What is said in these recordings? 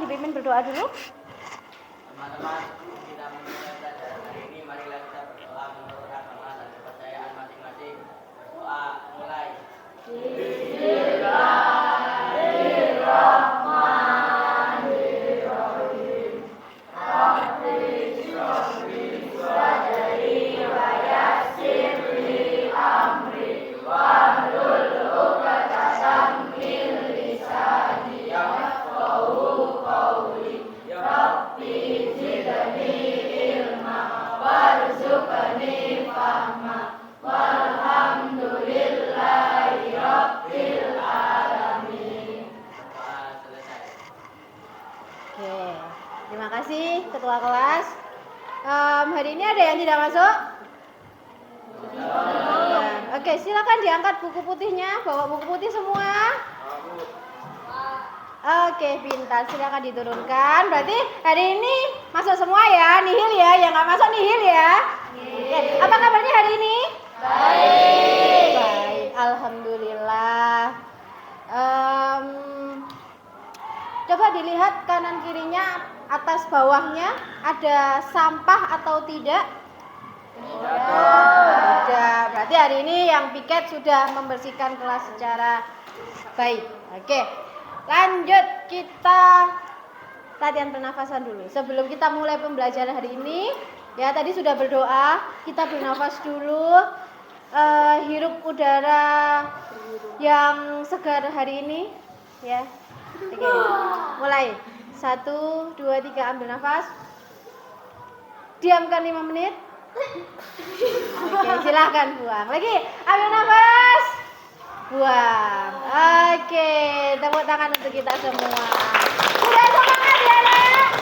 Rimin berdoa dulu. Teman-teman, kita memulai pelajaran hari ini. Marilah kita berdoa menurut agama dan kepercayaan masing-masing. Berdoa mulai. Bismillahirrahmanirrahim. Rabbi shrah li sadri wa yassir li amri wahlul 'uqdatam min lisani yafqahu qawli. Rabbi zidni ilma warzuqni fahma walhamdulillahi rabbil alamin. Selesai. Oke, terima kasih ketua kelas. Hari ini ada yang tidak masuk? Ya. Oke, silakan diangkat buku putihnya. Bawa buku putih semua. Oke, pintar. Silakan diturunkan. Berarti hari ini masuk semua ya, nihil ya. Yang nggak masuk nihil ya. Oke. Apa kabarnya hari ini? Baik. Baik, alhamdulillah. Coba dilihat kanan kirinya, atas bawahnya ada sampah atau tidak? Tidak. Berarti hari ini yang piket sudah membersihkan kelas secara baik. Oke. Lanjut, kita latihan pernafasan dulu. Sebelum kita mulai pembelajaran hari ini, ya tadi sudah berdoa, kita bernafas dulu. Hirup udara yang segar hari ini, ya. Oke. Mulai. 1, 2, 3, ambil nafas. Diamkan 5 menit. Oke, silahkan buang. Lagi, ambil nafas. Buang. Oke, tepuk tangan untuk kita semua. Sudah semangat ya, Nak?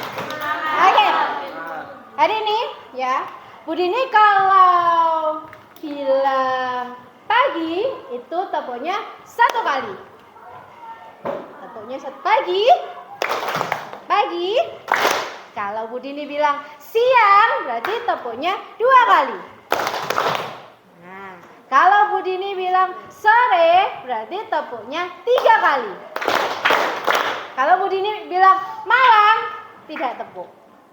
Oke. Hari ini ya, Budini kalau bilang pagi itu tepuknya 1 kali. Tepuknya 1 pagi. Pagi. Kalau Budini bilang siang, berarti tepuknya 2 kali. Nah, kalau Budini bilang sore, berarti tepuknya 3 kali. Kalau Budini bilang malam, tidak tepuk.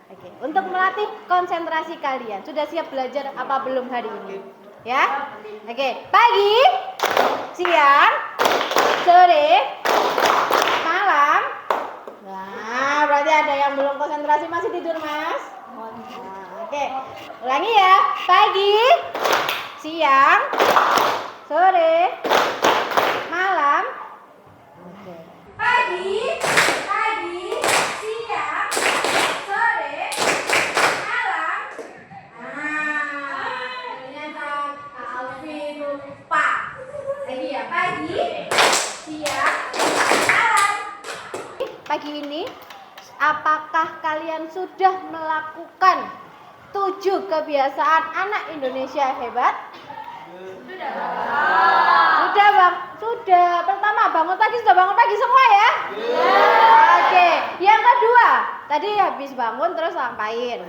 Oke, untuk melatih konsentrasi kalian. Sudah siap belajar apa belum hari ini? Ya? Oke, pagi, siang, sore, malam. Nah, berarti ada yang belum konsentrasi, masih tidur, Mas? Nah, oke. Ulangi ya. Pagi, siang, sore, malam. Oke. Pagi, siang, sore, malam. Ternyata Kak Alvin lupa. Lagi ya, pagi, siang, malam. Pagi ini, apakah kalian sudah melakukan 7 kebiasaan anak Indonesia hebat? Sudah, Bang. Sudah. Pertama, bangun pagi, sudah bangun pagi semua ya? Oke. Yang kedua, tadi habis bangun terus ngapain?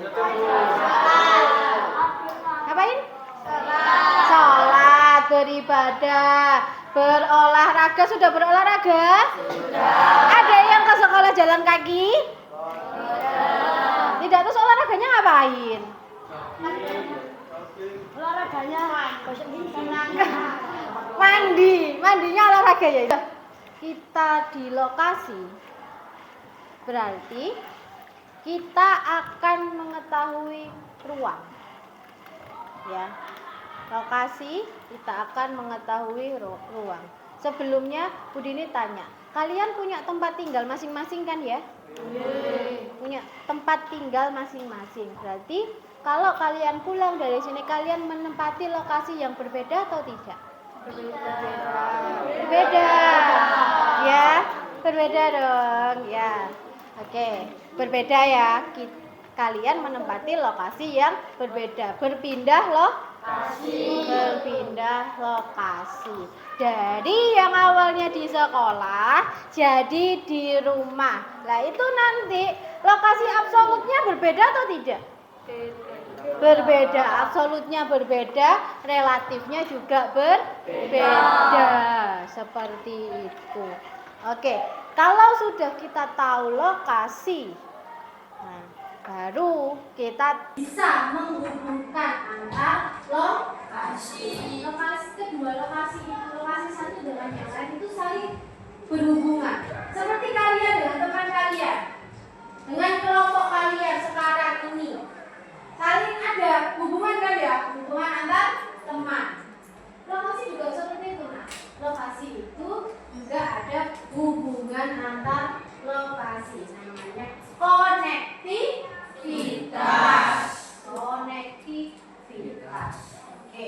Ngapain? Sholat, beribadah, berolahraga. Sudah berolahraga? Sudah. Ada yang ke sekolah jalan kaki? Tidak, terus olahraganya ngapain? Olahraganya mandinya olahraga ya. Kita di lokasi, berarti kita akan mengetahui ruang. Ya, lokasi kita akan mengetahui ruang. Sebelumnya Budini tanya, kalian punya tempat tinggal masing-masing kan ya? Punya tempat tinggal masing-masing. Berarti kalau kalian pulang dari sini, kalian menempati lokasi yang berbeda atau tidak? Berbeda. Ya, berbeda dong. Ya. Oke, berbeda ya. Kalian menempati lokasi yang berbeda. Berpindah lokasi. Dari yang awalnya di sekolah jadi di rumah. Nah, itu nanti lokasi absolutnya berbeda atau tidak? Berbeda, absolutnya berbeda, relatifnya juga berbeda. Seperti itu. Oke, Kalau sudah kita tahu lokasi, nah, baru kita bisa menghubungkan antar lokasi. Kedua lokasi itu, lokasi satu dengan yang lain itu saling berhubungan. Seperti kalian dengan teman kalian, dengan kelompok kalian sekarang ini, saling ada hubungan kan ya? Hubungan antar teman. Lokasi juga seperti itu, nah. Lokasi itu juga ada hubungan antar lokasi, namanya konektivitas. Konektivitas. Oke.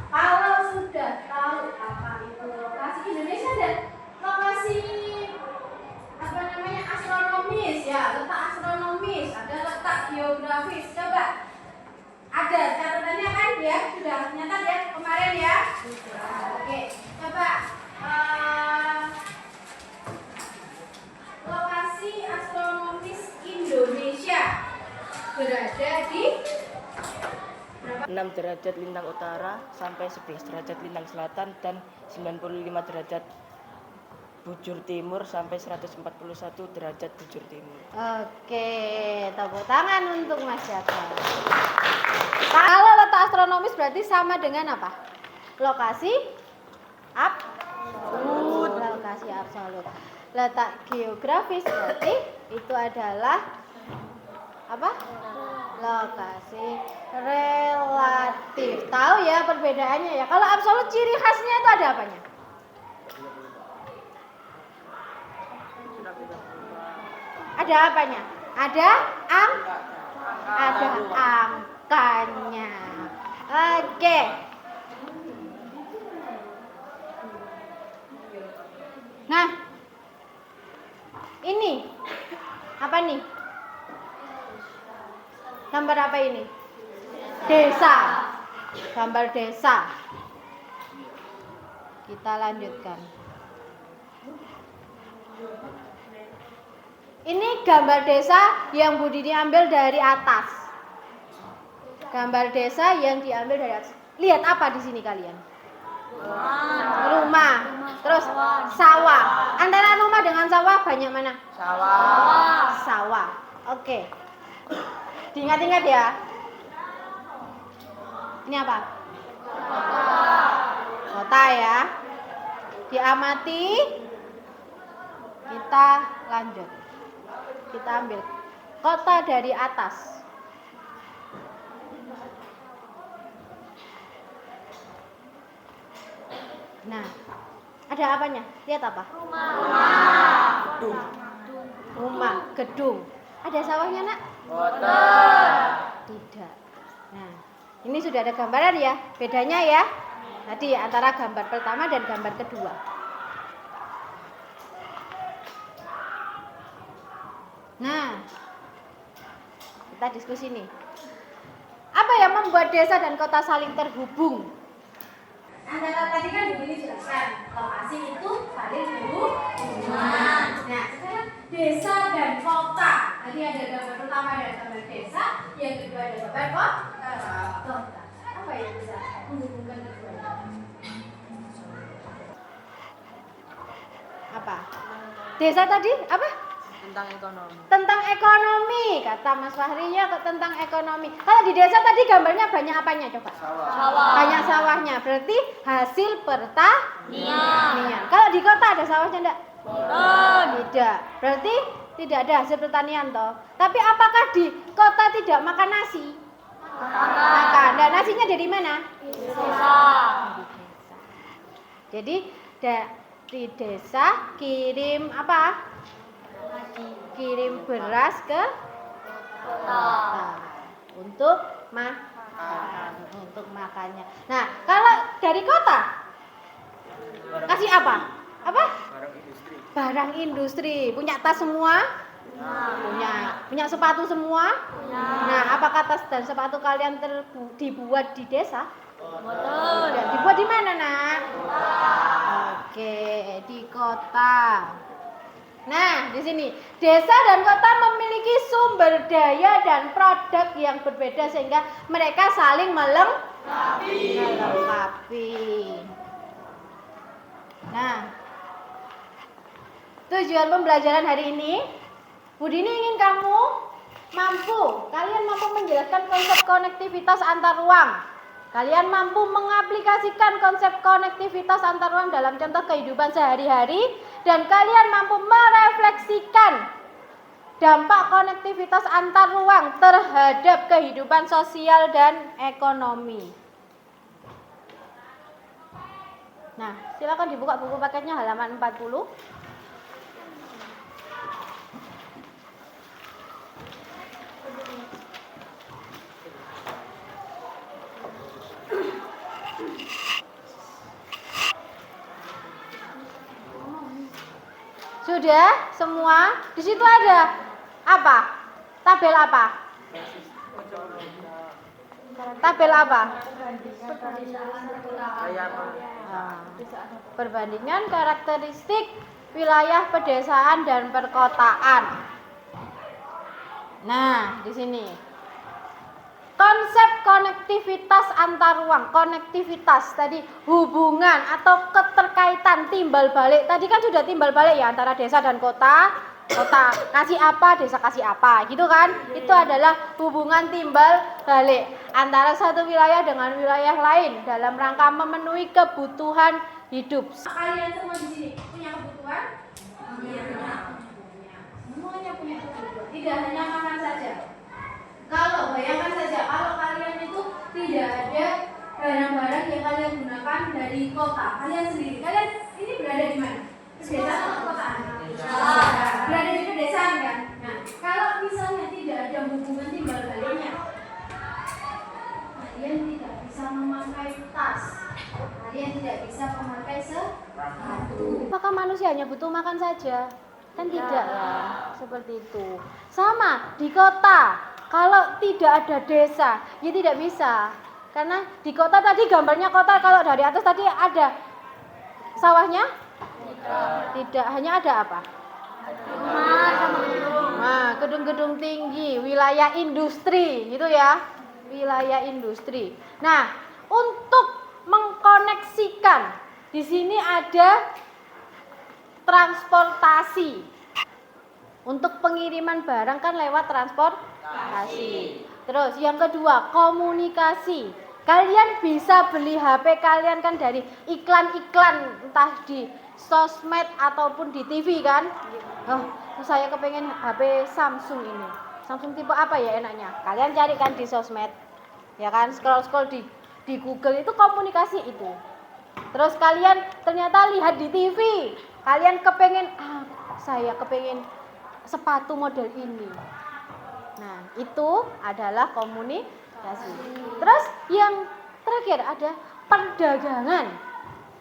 Kalau sudah tahu apa itu lokasi, Indonesia ada lokasi apa namanya astronomis ya, letak astronomis, ada letak geografis. Coba ada catatannya kan ya, sudah nyatat ya kemarin ya. Oke, coba lokasi astronomis Indonesia berada di 6 derajat lintang utara sampai 11 derajat lintang selatan dan 95 derajat bujur timur sampai 141 derajat bujur timur. Oke, tepuk tangan untuk Mas Jaka. Kalau letak astronomis berarti sama dengan apa? Lokasi absolut. Lokasi absolut. Letak geografis berarti itu adalah apa? Lokasi relatif. Tahu ya perbedaannya ya. Kalau absolut ciri khasnya itu ada apanya? Ada apanya? Ada angkanya. Oke. Nah, ini apa nih? Gambar apa ini? Desa. Gambar desa. Kita lanjutkan. Ini gambar desa yang Bu Dini ambil dari atas. Gambar desa yang diambil dari atas. Lihat apa di sini kalian? Rumah. Terus sawah. Antara rumah dengan sawah banyak mana? Sawah. Oke. Diingat-ingat ya. Ini apa? Kota ya. Diamati. Kita lanjut. Kita ambil kota dari atas. Nah, ada apanya? Lihat apa? Rumah, gedung. Ada sawahnya, Nak? Tidak. Nah, ini sudah ada gambaran ya. Bedanya ya. Tadi antara gambar pertama dan gambar kedua. Nah, kita diskusi nih. Apa yang membuat desa dan kota saling terhubung? Antara tadi kan begini jelaskan, lokasi itu saling berhubungan. Nah, sekarang desa dan kota. Tadi ada gambar pertama ada gambar desa, yang kedua ada gambar kota. Apa yang bisa menghubungkan keduanya? Apa? Desa tadi apa? Tentang ekonomi, kata Mas Fahri ya, tentang ekonomi. Kalau di desa tadi gambarnya banyak apanya coba? Sawah. Banyak sawahnya, berarti hasil pertanian. Kalau di kota ada sawahnya enggak? Tidak. Berarti tidak ada hasil pertanian toh. Tapi apakah di kota tidak makan nasi? Makan. Dan nasinya dari mana? Di desa. Jadi di desa kirim apa? Kirim beras ke kota untuk makannya. Nah, kalau dari kota kasih apa? Barang industri. Punya tas semua? Punya sepatu semua? Nah, apakah tas dan sepatu kalian dibuat di desa? Tidak. Dibuat di mana, Nak? Oke, di kota. Nah, di sini desa dan kota memiliki sumber daya dan produk yang berbeda sehingga mereka saling melengkapi. Nah, tujuan pembelajaran hari ini, Bu Dini ingin kalian mampu menjelaskan konsep konektivitas antar ruang. Kalian mampu mengaplikasikan konsep konektivitas antar ruang dalam contoh kehidupan sehari-hari, dan kalian mampu merefleksikan dampak konektivitas antar ruang terhadap kehidupan sosial dan ekonomi. Nah, silakan dibuka buku paketnya halaman 40. Sudah semua? Di situ ada apa? Tabel apa? Tabel apa? Perbandingan karakteristik wilayah pedesaan dan perkotaan. Nah, di sini konsep konektivitas antar ruang, konektivitas tadi hubungan atau keterkaitan timbal balik. Tadi kan sudah timbal balik ya antara desa dan kota. Kota kasih apa, desa kasih apa, gitu kan? Itu adalah hubungan timbal balik antara satu wilayah dengan wilayah lain dalam rangka memenuhi kebutuhan hidup. Kalian semua di sini punya kebutuhan? Punya. Semuanya punya kebutuhan. Tidak hanya makan saja. Kalau bayangkan saja, kalau kalian itu tidak ada barang-barang yang kalian gunakan dari kota, kalian sendiri, kalian ini berada di mana? Pedesaan atau perkotaan? Berada di pedesaan kan? Nah, kalau misalnya tidak ada hubungan timbal baliknya, kalian tidak bisa memakai tas, kalian tidak bisa memakai sepatu. Maka manusia hanya butuh makan saja? Kan tidak lah, seperti itu. Sama di kota. Kalau tidak ada desa, ya tidak bisa. Karena di kota tadi gambarnya kota, kalau dari atas tadi ada sawahnya? Tidak, hanya ada apa? Nah, gedung-gedung tinggi, wilayah industri, gitu ya. Wilayah industri. Nah, untuk mengkoneksikan, di sini ada transportasi. Untuk pengiriman barang kan lewat transportasi. Terus yang kedua, komunikasi. Kalian bisa beli HP kalian kan dari iklan-iklan, entah di sosmed ataupun di TV kan. Oh, saya kepengen HP Samsung ini. Samsung tipe apa ya enaknya? Kalian cari kan di sosmed. Ya kan, scroll-scroll di Google, itu komunikasi itu. Terus kalian ternyata lihat di TV. Kalian kepengen, saya kepengen sepatu model ini. Nah, itu adalah komunikasi. Terus yang terakhir ada perdagangan.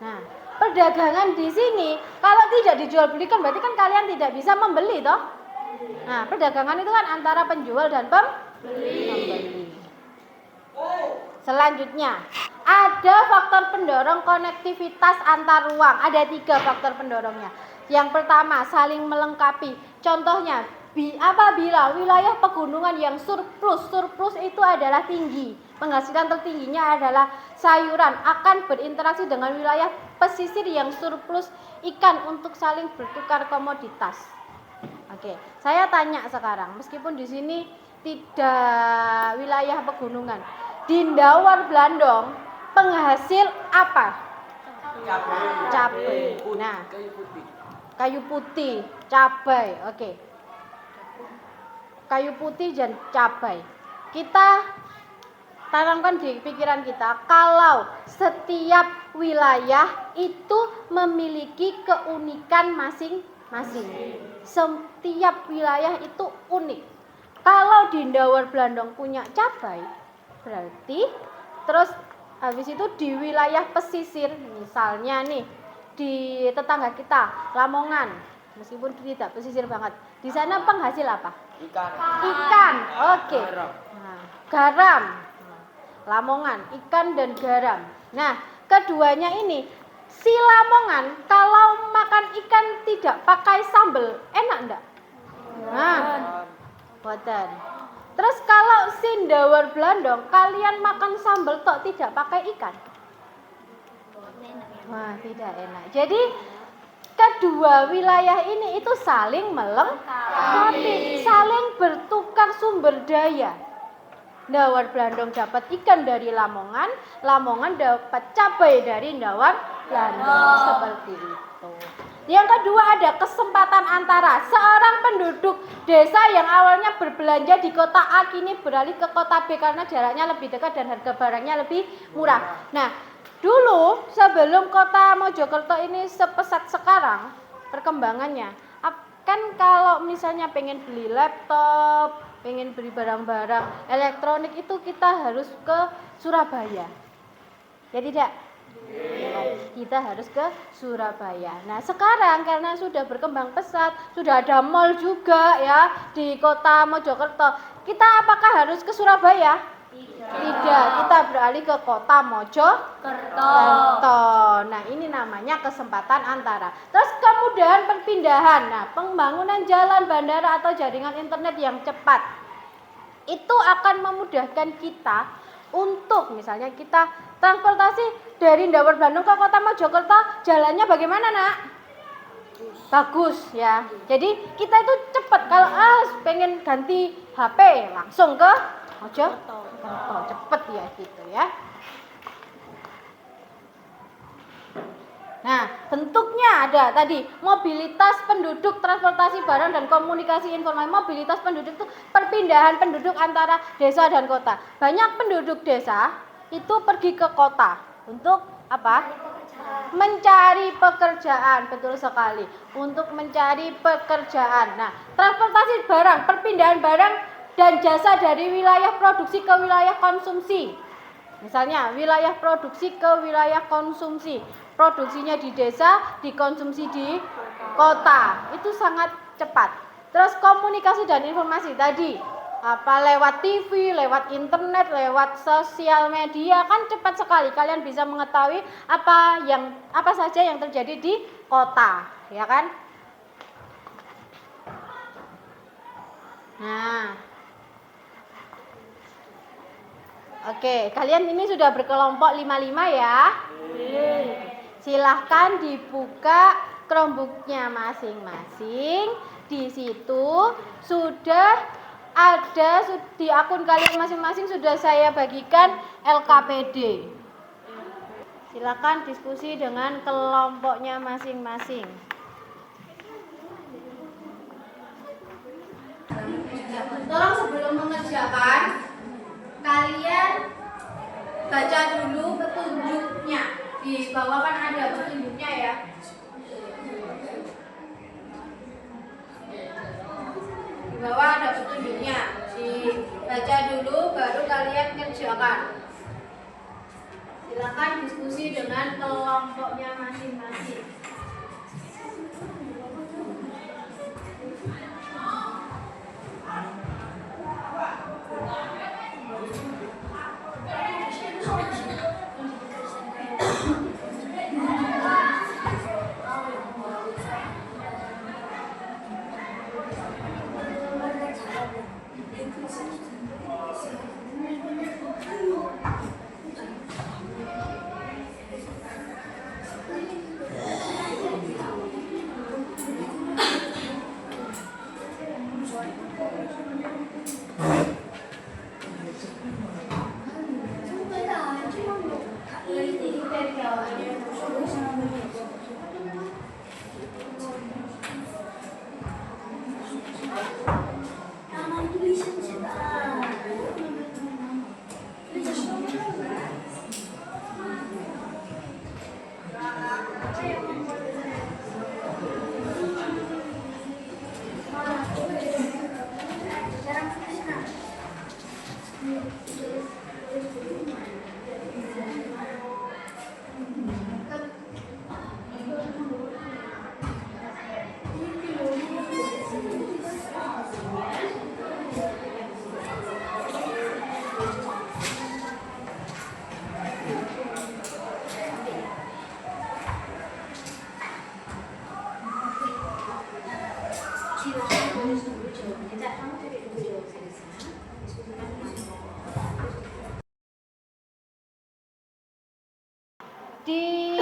Nah, perdagangan di sini kalau tidak dijual belikan berarti kan kalian tidak bisa membeli toh. Nah, perdagangan itu kan antara penjual dan pembeli. Selanjutnya, ada faktor pendorong konektivitas antar ruang. Ada 3 faktor pendorongnya. Yang pertama, saling melengkapi. Contohnya, apabila wilayah pegunungan yang surplus itu adalah tinggi, penghasilan tertingginya adalah sayuran, akan berinteraksi dengan wilayah pesisir yang surplus ikan untuk saling bertukar komoditas. Oke, saya tanya sekarang, meskipun di sini tidak wilayah pegunungan, di Ndawar Blandong penghasil apa? Cabai. Nah, kayu putih, cabai. Oke. Kayu putih dan cabai. Kita tanamkan di pikiran kita, kalau setiap wilayah itu memiliki keunikan masing-masing. Setiap wilayah itu unik. Kalau di Ndawar Blandong punya cabai, berarti terus habis itu di wilayah pesisir, misalnya nih di tetangga kita, Lamongan, meskipun tidak pesisir banget, di sana penghasil apa? Ikan. Oke. Nah, garam. Lamongan, ikan dan garam. Nah, keduanya ini, si Lamongan kalau makan ikan tidak pakai sambal, enak enggak? Nah, boten. Terus kalau si Ndawar Blandong, kalian makan sambal tok tidak pakai ikan? Wah, tidak enak. Jadi kedua wilayah ini itu saling melengkapi, saling bertukar sumber daya. Ndawar Blandong dapat ikan dari Lamongan, Lamongan dapat cabai dari Ndawar Blandong, seperti itu. Yang kedua ada kesempatan antara seorang penduduk desa yang awalnya berbelanja di kota A kini beralih ke kota B karena jaraknya lebih dekat dan harga barangnya lebih murah. Nah, dulu sebelum kota Mojokerto ini sepesat sekarang perkembangannya, kan kalau misalnya pengen beli laptop, pengen beli barang-barang elektronik itu kita harus ke Surabaya. Ya tidak? Kita harus ke Surabaya. Nah, sekarang karena sudah berkembang pesat, sudah ada mall juga ya di kota Mojokerto. Kita apakah harus ke Surabaya? Tidak, kita beralih ke kota Mojokerto. Nah, ini namanya kesempatan antara. Terus kemudahan perpindahan. Nah, pembangunan jalan, bandara atau jaringan internet yang cepat itu akan memudahkan kita untuk misalnya kita transportasi dari Ndawar Blandong ke kota Mojokerto, jalannya bagaimana, Nak? Bagus ya. Jadi kita itu cepat kalau pengen ganti HP langsung ke Mojokerto, cepet ya gitu ya. Nah, bentuknya ada tadi mobilitas penduduk, transportasi barang dan komunikasi informasi. Mobilitas penduduk itu perpindahan penduduk antara desa dan kota. Banyak penduduk desa itu pergi ke kota untuk apa? Mencari pekerjaan, betul sekali. Untuk mencari pekerjaan. Nah, transportasi barang, perpindahan barang dan jasa dari wilayah produksi ke wilayah konsumsi. Misalnya wilayah produksi ke wilayah konsumsi. Produksinya di desa, dikonsumsi di kota. Itu sangat cepat. Terus komunikasi dan informasi tadi lewat TV, lewat internet, lewat sosial media kan cepat sekali. Kalian bisa mengetahui apa saja yang terjadi di kota, ya kan? Nah, oke, kalian ini sudah berkelompok 5-5 ya. Silahkan dibuka Chromebook-nya masing-masing. Di situ sudah ada di akun kalian masing-masing sudah saya bagikan LKPD. Silahkan diskusi dengan kelompoknya masing-masing. Tolong sebelum mengerjakan kalian baca dulu petunjuknya. Di bawah kan ada petunjuknya ya. Di bawah ada petunjuknya. Dibaca dulu baru kalian kerjakan. Silakan diskusi dengan kelompoknya masing-masing.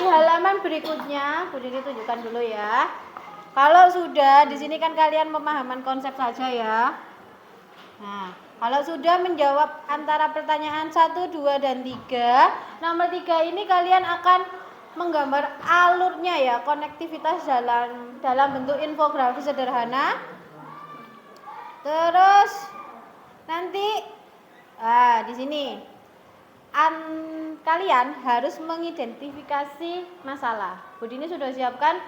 halaman berikutnya, Bu Dini tunjukkan dulu ya. Kalau sudah, di sini kan kalian pemahaman konsep saja ya. Nah, kalau sudah menjawab antara pertanyaan 1, 2, dan 3, nomor 3 ini kalian akan menggambar alurnya ya, konektivitas dalam bentuk infografis sederhana. Terus nanti di sini kalian harus mengidentifikasi masalah. Bu Dini sudah siapkan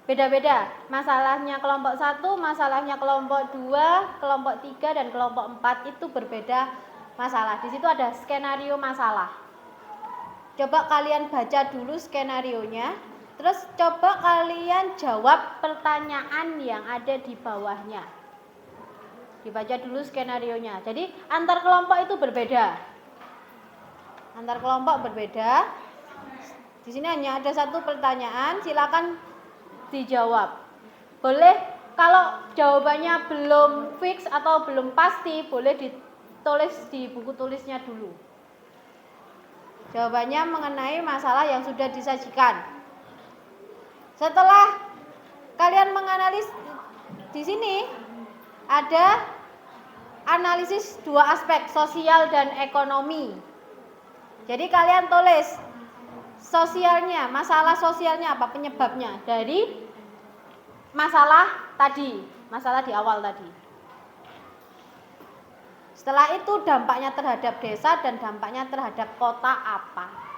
beda-beda. Masalahnya kelompok 1, masalahnya kelompok 2, kelompok 3, dan kelompok 4 itu berbeda masalah. Di situ ada skenario masalah. Coba kalian baca dulu skenarionya, terus coba kalian jawab pertanyaan yang ada di bawahnya. Dibaca dulu skenarionya. Jadi antar kelompok itu berbeda. Antar kelompok berbeda. Di sini hanya ada satu pertanyaan, silakan dijawab. Boleh kalau jawabannya belum fix atau belum pasti, boleh ditulis di buku tulisnya dulu. Jawabannya mengenai masalah yang sudah disajikan. Setelah kalian menganalisis, di sini ada analisis dua aspek, sosial dan ekonomi. Jadi kalian tulis sosialnya, masalah sosialnya apa, penyebabnya dari masalah tadi, masalah di awal tadi. Setelah itu dampaknya terhadap desa dan dampaknya terhadap kota apa.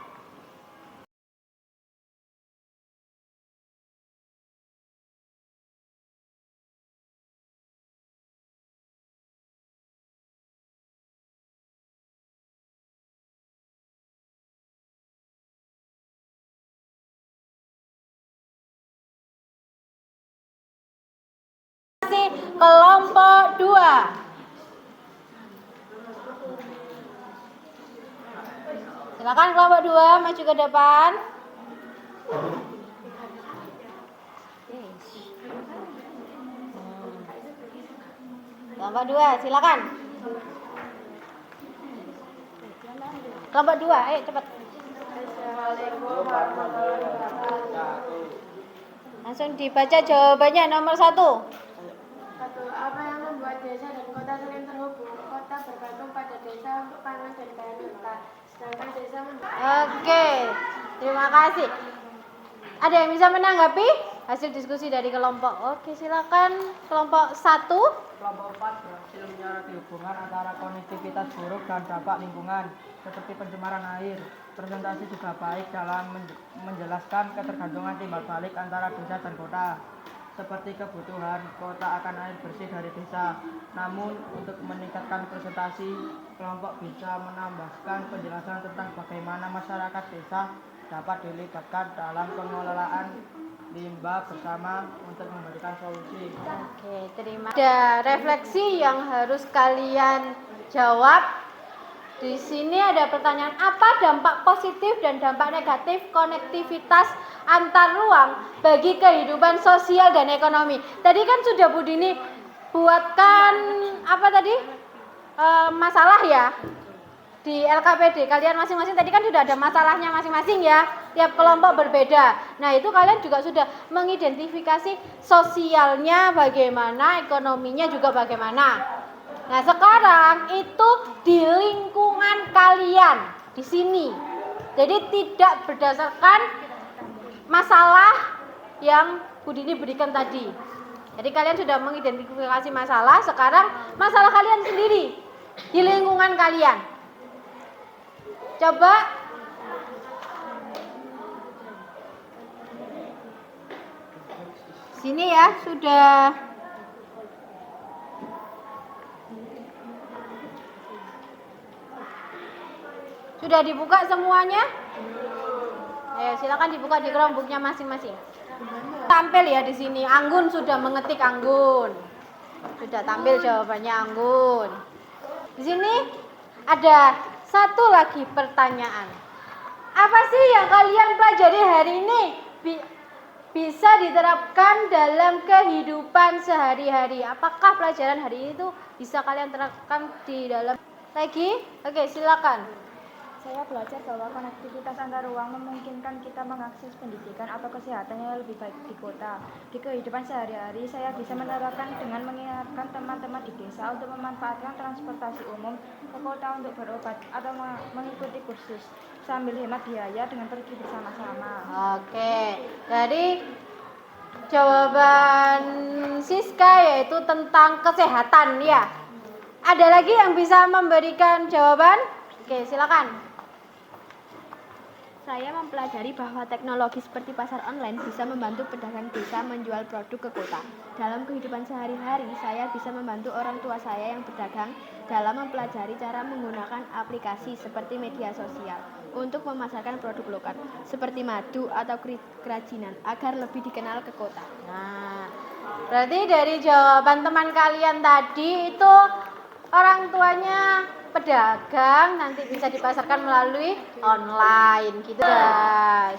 Kelompok 2. Silakan kelompok 2 maju ke depan. Kelompok 2, silakan. Kelompok 2, ayo cepat. Langsung dibaca jawabannya nomor 1. Apa yang membuat desa dan kota saling terhubung? Kota bergantung pada desa untuk pangan dan bahan mentah, sedangkan desa Oke, terima kasih. Ada yang bisa menanggapi hasil diskusi dari kelompok? Oke, silakan kelompok 1. Kelompok 4 berhasil menyoroti hubungan antara konektivitas buruk dan dampak lingkungan, seperti pencemaran air. Presentasi juga baik dalam menjelaskan ketergantungan timbal balik antara desa dan kota, seperti kebutuhan kota akan air bersih dari desa. Namun, untuk meningkatkan presentasi, kelompok bisa menambahkan penjelasan tentang bagaimana masyarakat desa dapat dilibatkan dalam pengelolaan limbah bersama untuk memberikan solusi. Oke, terima kasih. Ada refleksi yang harus kalian jawab. Di sini ada pertanyaan, apa dampak positif dan dampak negatif konektivitas antar ruang bagi kehidupan sosial dan ekonomi? Tadi kan sudah Bu Dini buatkan apa tadi? Masalah ya. Di LKPD kalian masing-masing tadi kan sudah ada masalahnya masing-masing ya. Tiap kelompok berbeda. Nah, itu kalian juga sudah mengidentifikasi sosialnya bagaimana, ekonominya juga bagaimana. Nah, sekarang itu di lingkungan kalian di sini. Jadi tidak berdasarkan masalah yang Bu Dini berikan tadi. Jadi kalian sudah mengidentifikasi masalah, sekarang masalah kalian sendiri di lingkungan kalian. Coba sini ya, sudah dibuka semuanya? Silakan dibuka di Chromebook-nya masing-masing. Tampil ya di sini. Anggun sudah mengetik, Anggun. Sudah tampil jawabannya Anggun. Di sini ada satu lagi pertanyaan. Apa sih yang kalian pelajari hari ini bisa diterapkan dalam kehidupan sehari-hari? Apakah pelajaran hari ini itu bisa kalian terapkan di dalam lagi? Oke, silakan. Saya belajar bahwa konektivitas antar ruang memungkinkan kita mengakses pendidikan atau kesehatan yang lebih baik di kota. Di kehidupan sehari-hari, saya bisa menerapkan dengan mengingatkan teman-teman di desa untuk memanfaatkan transportasi umum ke kota untuk berobat atau mengikuti kursus sambil hemat biaya dengan pergi bersama-sama. Oke, jadi jawaban Siska yaitu tentang kesehatan ya. Ada lagi yang bisa memberikan jawaban? Oke, silakan. Saya mempelajari bahwa teknologi seperti pasar online bisa membantu pedagang desa menjual produk ke kota. Dalam kehidupan sehari-hari, saya bisa membantu orang tua saya yang berdagang dalam mempelajari cara menggunakan aplikasi seperti media sosial untuk memasarkan produk lokal seperti madu atau kerajinan agar lebih dikenal ke kota. Nah, berarti dari jawaban teman kalian tadi itu orang tuanya pedagang, nanti bisa dipasarkan melalui online gitu.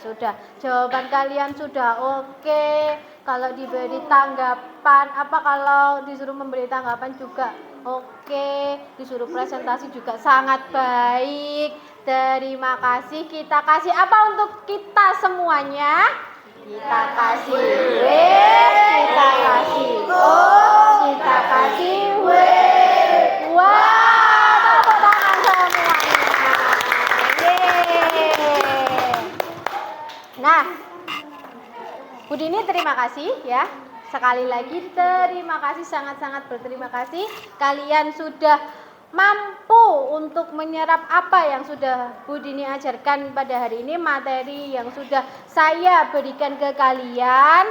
Sudah. Jawaban kalian sudah oke. Kalau diberi tanggapan, kalau disuruh memberi tanggapan juga oke. Disuruh presentasi juga sangat baik. Terima kasih. Kita kasih apa untuk kita semuanya? Kita kasih W, kita kasih O, kita kasih W. Wah, tepuk tangan semuanya. Yeay. Nah, Bu Dini terima kasih ya. Sekali lagi terima kasih, sangat-sangat berterima kasih. Kalian sudah mampu untuk menyerap apa yang sudah Bu Dini ajarkan pada hari ini, materi yang sudah saya berikan ke kalian.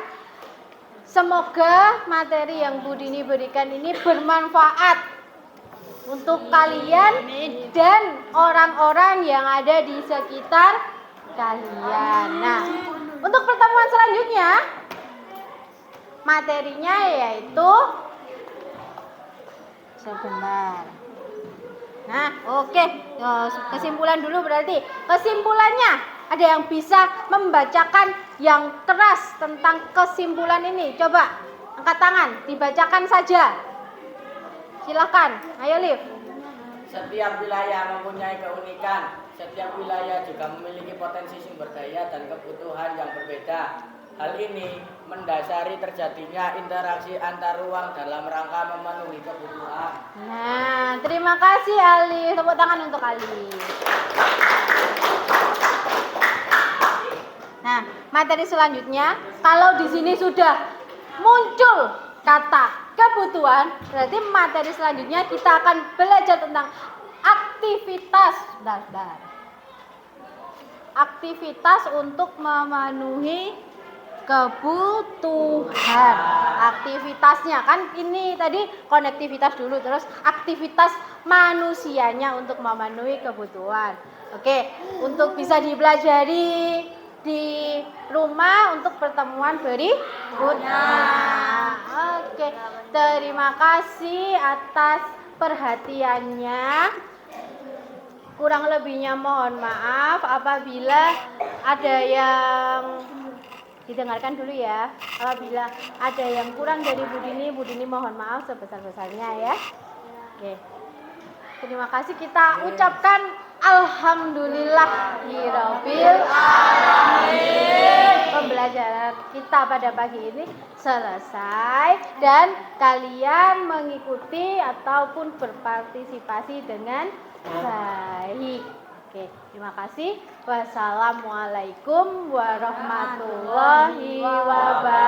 Semoga materi yang Bu Dini berikan ini bermanfaat untuk kalian dan orang-orang yang ada di sekitar kalian. Nah, untuk pertemuan selanjutnya materinya yaitu sebentar. Nah, oke. Kesimpulan dulu berarti. Kesimpulannya, ada yang bisa membacakan yang keras tentang kesimpulan ini? Coba angkat tangan, dibacakan saja. Silakan. Ayo, Liv. Setiap wilayah mempunyai keunikan. Setiap wilayah juga memiliki potensi sumber daya dan kebutuhan yang berbeda. Hal ini mendasari terjadinya interaksi antar ruang dalam rangka memenuhi kebutuhan. Nah, terima kasih Ali. Tepuk tangan untuk Ali. Nah, materi selanjutnya, kalau di sini sudah muncul kata kebutuhan, berarti materi selanjutnya kita akan belajar tentang aktivitas. Aktivitas untuk memenuhi kebutuhan. Aktivitasnya kan ini tadi konektivitas dulu, terus aktivitas manusianya untuk memenuhi kebutuhan. Oke, untuk bisa dipelajari di rumah untuk pertemuan berikutnya. Oke, terima kasih atas perhatiannya. Kurang lebihnya mohon maaf apabila ada yang didengarkan dulu ya. Apabila ada yang kurang dari Bu Dini mohon maaf sebesar-besarnya ya. Oke. Terima kasih, kita ucapkan alhamdulillahirabbil alamin. Pembelajaran kita pada pagi ini selesai dan kalian mengikuti ataupun berpartisipasi dengan baik. Oke, terima kasih. Wassalamualaikum warahmatullahi wabarakatuh.